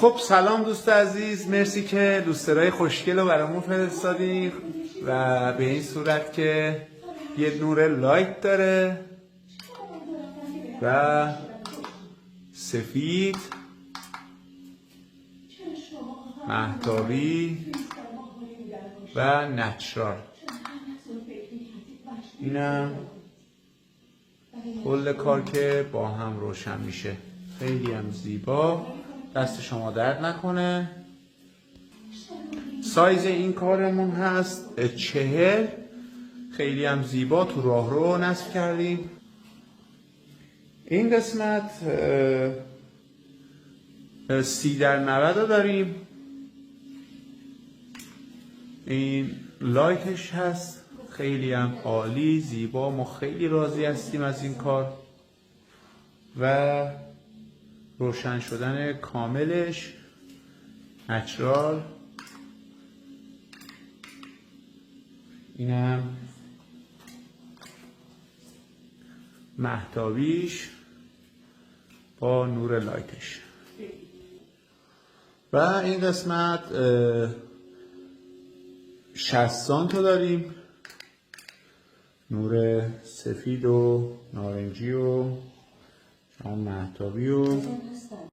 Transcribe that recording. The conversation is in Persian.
خب سلام دوست عزیز، مرسی که لوسترهای خوشگل رو برامون فرستادی و به این صورت که یه نور لایت داره و سفید مهتابی و نچرال. اینم کل کار که با هم روشن میشه. خیلی هم زیبا، دست شما درد نکنه. سایز این کارمون هست 40. خیلی هم زیبا تو راهرو نصب کردیم. این قسمت 30/90 رو داریم. این لایتش هست، خیلی هم عالی زیبا. ما خیلی راضی هستیم از این کار و روشن شدن کاملش نچرال. اینم مهتابیش با نور لایتش. و این قسمت 60 سانت داریم، نور سفید و نارنجی و مهتابی و